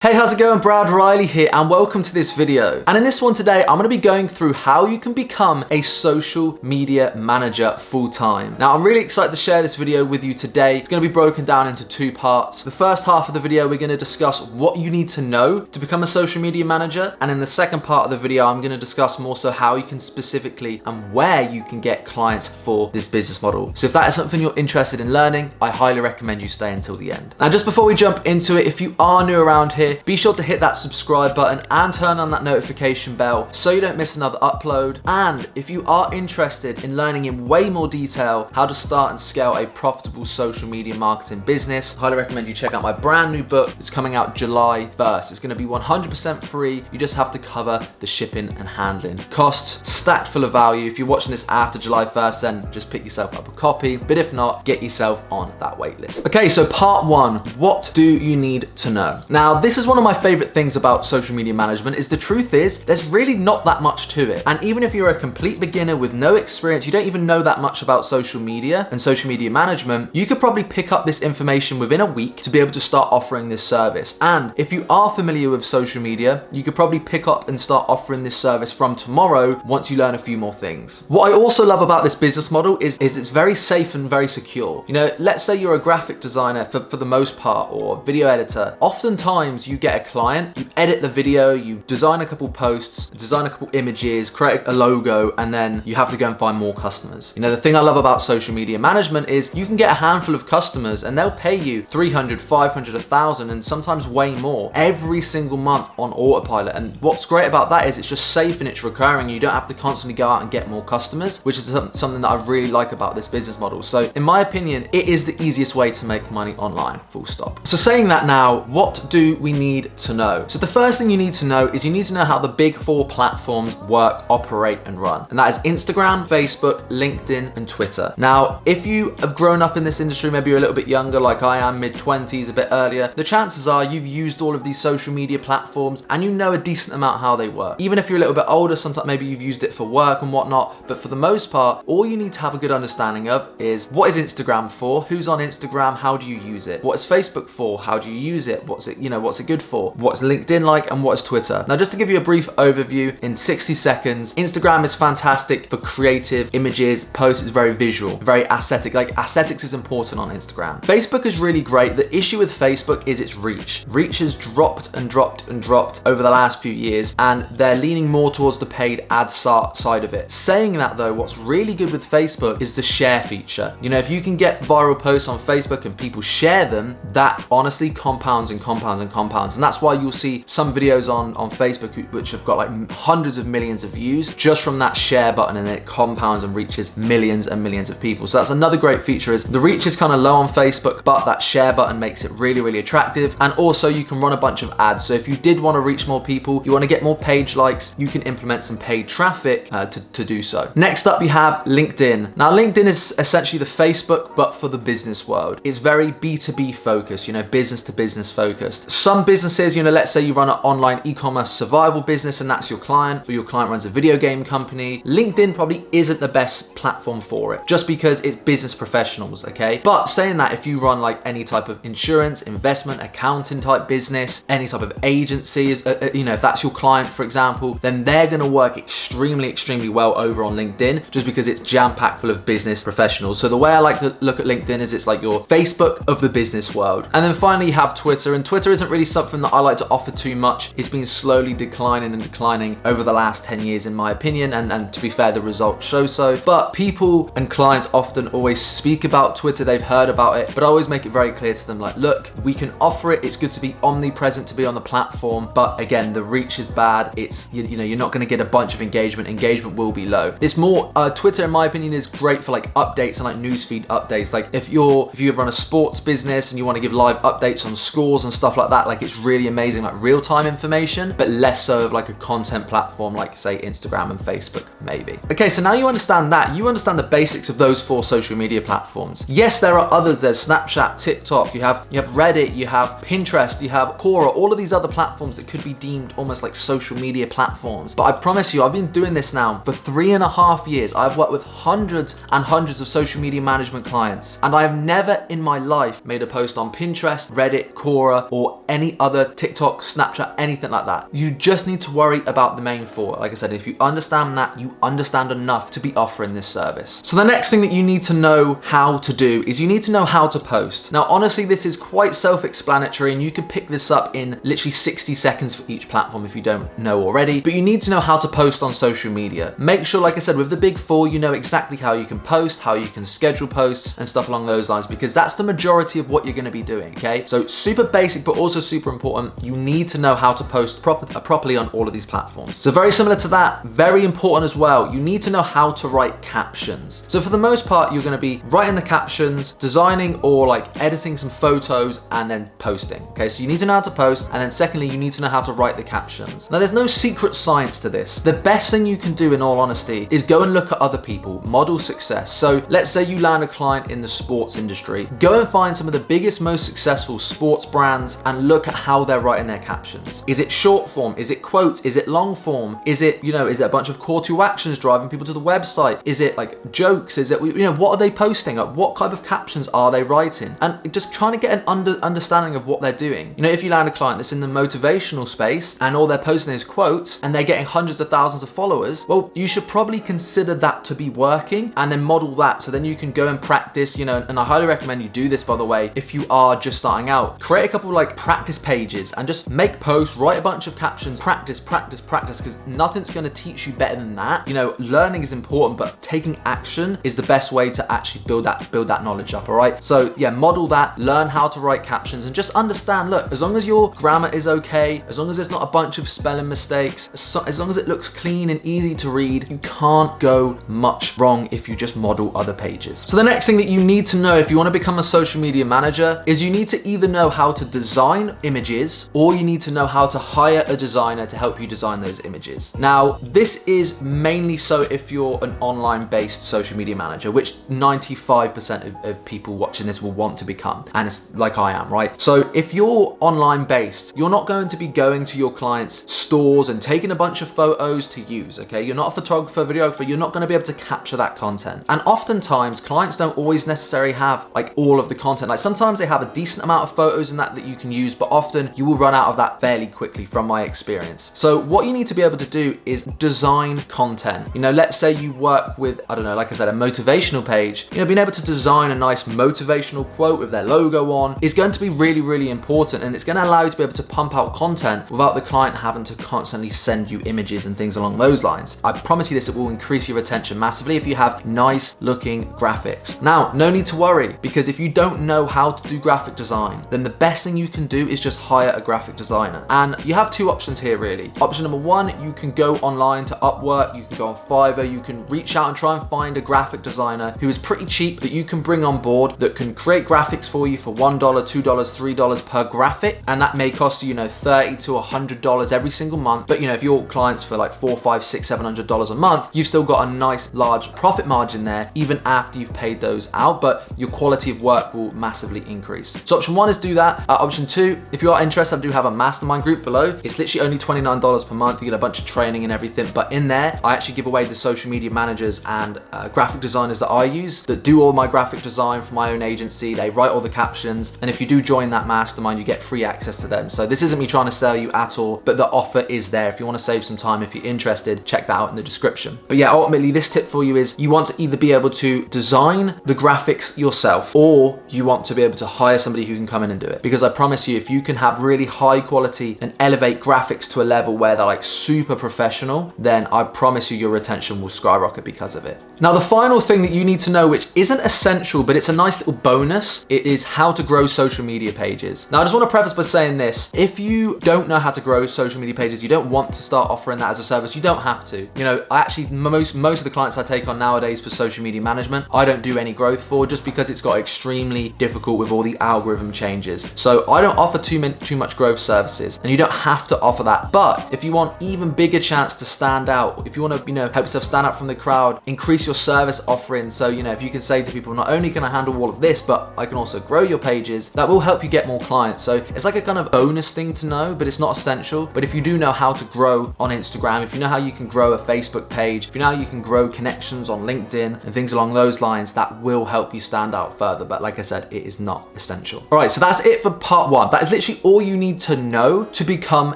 Hey, how's it going? Brad Riley here and welcome to this video. And in this one today, I'm gonna be going through how you can become a social media manager full-time. Now, I'm really excited to share this video with you today. It's gonna be broken down into two parts. The first half of the video, we're gonna discuss what you need to know to become a social media manager. And in the second part of the video, I'm gonna discuss more so how you can specifically and where you can get clients for this business model. So if that is something you're interested in learning, I highly recommend you stay until the end. Now, just before we jump into it, if you are new around here, be sure to hit that subscribe button and turn on that notification bell so you don't miss another upload. And if you are interested in learning in way more detail how to start and scale a profitable social media marketing business, I highly recommend you check out my brand new book. It's coming out July 1st. It's going to be 100% free. You just have to cover the shipping and handling costs, stacked full of value. If you're watching this after July 1st, then just pick yourself up a copy. But if not, get yourself on that wait list. Okay, so part one, what do you need to know? Now, this is one of my favorite things about social media management is the truth is there's really not that much to it. And even if you're a complete beginner with no experience, you don't even know that much about social media and social media management, you could probably pick up this information within a week to be able to start offering this service. And if you are familiar with social media, you could probably pick up and start offering this service from tomorrow once you learn a few more things. What I also love about this business model is it's very safe and very secure. You know, let's say you're a graphic designer for the most part or video editor. Oftentimes you get a client, you edit the video, you design a couple posts, design a couple images, create a logo, and then you have to go and find more customers. You know, the thing I love about social media management is you can get a handful of customers and they'll pay you 300, 500, 1,000, and sometimes way more every single month on autopilot. And what's great about that is it's just safe and it's recurring. You don't have to constantly go out and get more customers, which is something that I really like about this business model. So in my opinion, it is the easiest way to make money online, full stop. So saying that now, what do we need to know? So the first thing you need to know is you need to know how the big four platforms work, operate, and run. And that is Instagram, Facebook, LinkedIn, and Twitter. Now, if you have grown up in this industry, maybe you're a little bit younger like I am, mid-20s, a bit earlier, the chances are you've used all of these social media platforms and you know a decent amount how they work. Even if you're a little bit older, sometimes maybe you've used it for work and whatnot, but for the most part, all you need to have a good understanding of is what is Instagram for, who's on Instagram, how do you use it, what is Facebook for, how do you use it, what's it good for, what's LinkedIn like, and what is Twitter. Now, just to give you a brief overview in 60 seconds, Instagram is fantastic for creative images, posts. It's very visual, very aesthetic. Like aesthetics is important on Instagram. Facebook is really great. The issue with Facebook is its reach. Reach has dropped and dropped and dropped over the last few years, and they're leaning more towards the paid ad side of it. Saying that though, what's really good with Facebook is the share feature. You know, if you can get viral posts on Facebook and people share them, that honestly compounds and compounds and compounds. And that's why you'll see some videos on Facebook which have got like hundreds of millions of views just from that share button, and then it compounds and reaches millions and millions of people. So that's another great feature, is the reach is kind of low on Facebook, but that share button makes it really, really attractive. And also you can run a bunch of ads. So if you did want to reach more people, you want to get more page likes, you can implement some paid traffic to do so. Next up, you have LinkedIn. Now, LinkedIn is essentially the Facebook, but for the business world. It's very B2B focused, you know, business to business focused. Some businesses, you know, let's say you run an online e-commerce survival business and that's your client, or your client runs a video game company, LinkedIn probably isn't the best platform for it, just because it's business professionals, okay? But saying that, if you run like any type of insurance, investment, accounting type business, any type of agencies, you know, if that's your client, for example, then they're gonna work extremely, extremely well over on LinkedIn, just because it's jam-packed full of business professionals. So the way I like to look at LinkedIn is it's like your Facebook of the business world. And then finally you have Twitter, and Twitter isn't really something that I like to offer too much. It's been slowly declining and declining over the last 10 years in my opinion, and to be fair, the results show so. But people and clients often always speak about Twitter, they've heard about it, but I always make it very clear to them, like, look, we can offer it, it's good to be omnipresent, to be on the platform, but again, the reach is bad. It's, you know, you're not going to get a bunch of engagement will be low. It's more, Twitter in my opinion is great for like updates and like newsfeed updates. Like if you run a sports business and you want to give live updates on scores and stuff like that, like it's really amazing, like real-time information, but less so of like a content platform like say Instagram and Facebook maybe. Okay, so now you understand that, you understand the basics of those four social media platforms. Yes, there are others. There's Snapchat, TikTok, you have Reddit, you have Pinterest, you have Quora, all of these other platforms that could be deemed almost like social media platforms. But I promise you, I've been doing this now for 3.5 years. I've worked with hundreds and hundreds of social media management clients, and I have never in my life made a post on Pinterest, Reddit, Quora, or any any other TikTok, Snapchat, anything like that. You just need to worry about the main four. Like I said, if you understand that, you understand enough to be offering this service. So the next thing that you need to know how to do is you need to know how to post. Now, honestly, this is quite self-explanatory and you can pick this up in literally 60 seconds for each platform if you don't know already, but you need to know how to post on social media. Make sure, like I said, with the big four, you know exactly how you can post, how you can schedule posts and stuff along those lines, because that's the majority of what you're gonna be doing, okay? So super basic, but also super important. You need to know how to post properly on all of these platforms. So very similar to that, very important as well, you need to know how to write captions. So for the most part, you're gonna be writing the captions, designing or like editing some photos and then posting, okay? So you need to know how to post, and then secondly, you need to know how to write the captions. Now there's no secret science to this. The best thing you can do, in all honesty, is go and look at other people, model success. So let's say you land a client in the sports industry, go and find some of the biggest, most successful sports brands and look at how they're writing their captions. Is it short form? Is it quotes? Is it long form? Is it, is it a bunch of call to actions driving people to the website? Is it like jokes? Is it, what are they posting? Like, what type of captions are they writing? And just trying to get an understanding of what they're doing. If you land a client that's in the motivational space and all they're posting is quotes and they're getting hundreds of thousands of followers, well, you should probably consider that to be working and then model that. So then you can go and practice, and I highly recommend you do this, by the way, if you are just starting out. Create a couple of like practice pages and just make posts, write a bunch of captions, practice, because nothing's going to teach you better than that. Learning is important, but taking action is the best way to actually build that knowledge up, all right? So yeah, model that, learn how to write captions, and just understand, look, as long as your grammar is okay, as long as there's not a bunch of spelling mistakes, as long as it looks clean and easy to read, you can't go much wrong if you just model other pages. So the next thing that you need to know if you want to become a social media manager is you need to either know how to design images, or you need to know how to hire a designer to help you design those images. Now, this is mainly so if you're an online-based social media manager, which 95% of people watching this will want to become, and it's like I am, right? So if you're online-based, you're not going to be going to your clients' stores and taking a bunch of photos to use, okay? You're not a photographer, videographer, you're not going to be able to capture that content. And oftentimes, clients don't always necessarily have like all of the content. Like sometimes they have a decent amount of photos in that you can use, but often you will run out of that fairly quickly from my experience. So what you need to be able to do is design content. Let's say you work with, I don't know, like I said, a motivational page, being able to design a nice motivational quote with their logo on is going to be really, really important, and it's going to allow you to be able to pump out content without the client having to constantly send you images and things along those lines. I promise you this, it will increase your retention massively if you have nice looking graphics. Now, no need to worry, because if you don't know how to do graphic design, then the best thing you can do is just hire a graphic designer. And you have two options here, really. Option number one, you can go online to Upwork, you can go on Fiverr, you can reach out and try and find a graphic designer who is pretty cheap that you can bring on board, that can create graphics for you for $1, $2, $3 per graphic, and that may cost you, $30 to $100 every single month. But if your clients for like $400, $500, $600, $700 a month, you've still got a nice large profit margin there, even after you've paid those out, but your quality of work will massively increase. So option one is do that. Option two, if you are interested, I do have a mastermind group below. It's literally only $29 per month. You get a bunch of training and everything, but in there, I actually give away the social media managers and graphic designers that I use that do all my graphic design for my own agency. They write all the captions, and if you do join that mastermind, you get free access to them. So this isn't me trying to sell you at all, but the offer is there. If you want to save some time, if you're interested, check that out in the description. But yeah, ultimately this tip for you is you want to either be able to design the graphics yourself, or you want to be able to hire somebody who can come in and do it. Because I promise you, if you can have really high quality and elevate graphics to a level where they're like super professional, then I promise you your retention will skyrocket because of it. Now, the final thing that you need to know, which isn't essential, but it's a nice little bonus, it is how to grow social media pages. Now, I just want to preface by saying this. If you don't know how to grow social media pages, you don't want to start offering that as a service, you don't have to. I actually, most of the clients I take on nowadays for social media management, I don't do any growth for, just because it's got extremely difficult with all the algorithm changes. So I don't offer too much growth services, and you don't have to offer that. But if you want even bigger chance to stand out, if you want to, help yourself stand out from the crowd, increase your service offering. So, if you can say to people, not only can I handle all of this, but I can also grow your pages, that will help you get more clients. So it's like a kind of bonus thing to know, but it's not essential. But if you do know how to grow on Instagram, if you know how you can grow a Facebook page, if you know how you can grow connections on LinkedIn and things along those lines, that will help you stand out further. But like I said, it is not essential. All right, so that's it for part one. That is literally all you need to know to become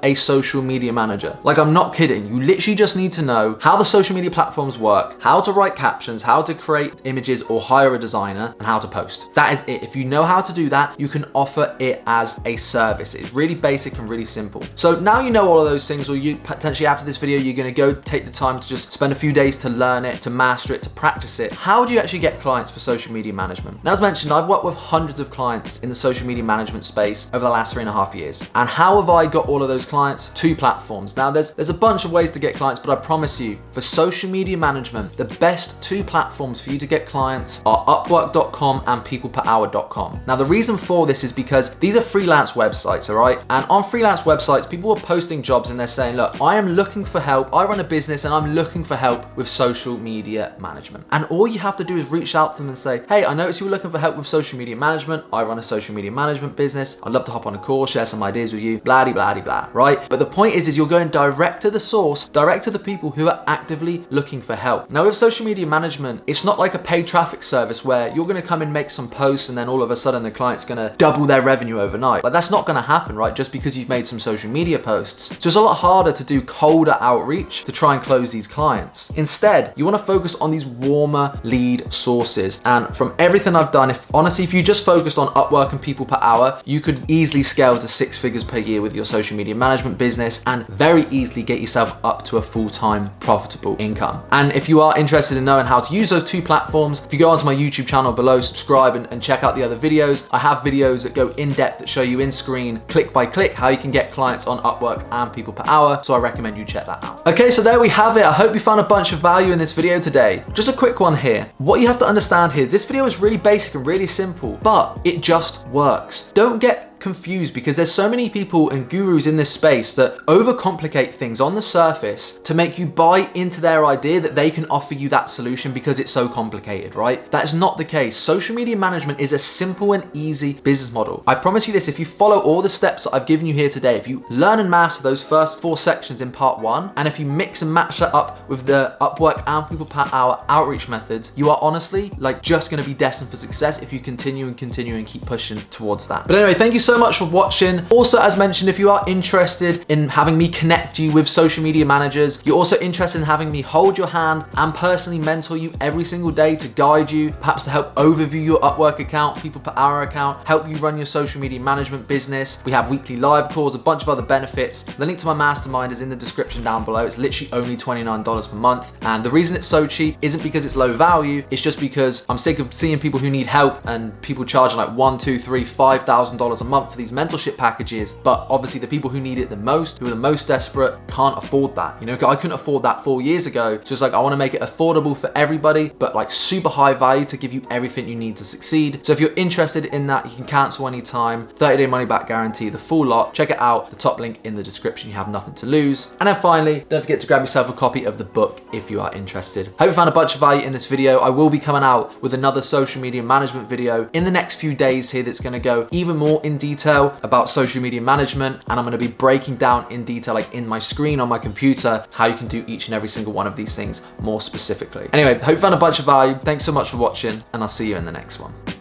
a social media manager. Like, I'm not kidding. You literally just need to know how the social media platforms work, how to write captions, how to create images or hire a designer, and how to post. That is it. If you know how to do that, you can offer it as a service. It's really basic and really simple. So now you know all of those things, or you potentially after this video, you're gonna go take the time to just spend a few days to learn it, to master it, to practice it. How do you actually get clients for social media management? Now, as mentioned, I've worked with hundreds of clients in the social media management space over the last 3.5 years. And how have I got all of those clients? 2 platforms. Now, there's a bunch of ways to get clients, but I promise you, for social media management, the best 2 platforms for you to get clients are Upwork.com and peopleperhour.com. Now, the reason for this is because these are freelance websites, all right? And on freelance websites, people are posting jobs and they're saying, look, I am looking for help. I run a business and I'm looking for help with social media management. And all you have to do is reach out to them and say, hey, I noticed you were looking for help with social media management. I run a social media management business. I'd love to hop on a call, share some ideas with you, blah, blah, blah, blah, right? But the point is you're going direct to the source, direct to the people who are actively looking for help. Now, with social media management, it's not like a paid traffic service where you're gonna come and make some posts and then all of a sudden the client's gonna double their revenue overnight. Like, that's not gonna happen, right? Just because you've made some social media posts. So it's a lot harder to do colder outreach to try and close these clients. Instead, you wanna focus on these warmer lead sources. And from everything I've done, if you just focused on Upwork and people per hour, you could easily scale to 6 figures per year with your social media management business and very easily get yourself up to a full-time profitable income. And if you are interested in knowing how to use those 2 platforms, if you go onto my YouTube channel below, subscribe and check out the other videos. I have videos that go in depth that show you in screen, click by click, how you can get clients on Upwork and people per hour. So I recommend you check that out. Okay, so there we have it. I hope you found a bunch of value in this video today. Just a quick one here. What you have to understand here, this video is really basic and really simple, but it just works. Don't get confused because there's so many people and gurus in this space that overcomplicate things on the surface to make you buy into their idea that they can offer you that solution because it's so complicated, right? That is not the case. Social media management is a simple and easy business model. I promise you this, if you follow all the steps that I've given you here today, if you learn and master those first 4 sections in part 1, and if you mix and match that up with the Upwork and people per hour outreach methods, you are honestly like just gonna be destined for success if you continue and keep pushing towards that. But anyway, thank you so much for watching. Also, as mentioned, if you are interested in having me connect you with social media managers, you're also interested in having me hold your hand and personally mentor you every single day to guide you, perhaps to help overview your Upwork account, people per hour account, help you run your social media management business. We have weekly live calls, a bunch of other benefits. The link to my mastermind is in the description down below. It's literally only $29 per month. And the reason it's so cheap isn't because it's low value. It's just because I'm sick of seeing people who need help and people charging like $1, $2, $3, $5,000 a month for these mentorship packages, but obviously the people who need it the most, who are the most desperate, can't afford that. You know, I couldn't afford that 4 years ago. So it's like, I want to make it affordable for everybody, but like super high value to give you everything you need to succeed. So if you're interested in that, you can cancel anytime, 30-day money back guarantee, the full lot. Check it out, the top link in the description. You have nothing to lose. And then finally, don't forget to grab yourself a copy of the book if you are interested. Hope you found a bunch of value in this video. I will be coming out with another social media management video in the next few days here that's going to go even more in detail about social media management, and I'm going to be breaking down in detail, like in my screen on my computer, how you can do each and every single one of these things more specifically. Anyway, hope you found a bunch of value. Thanks so much for watching, and I'll see you in the next one.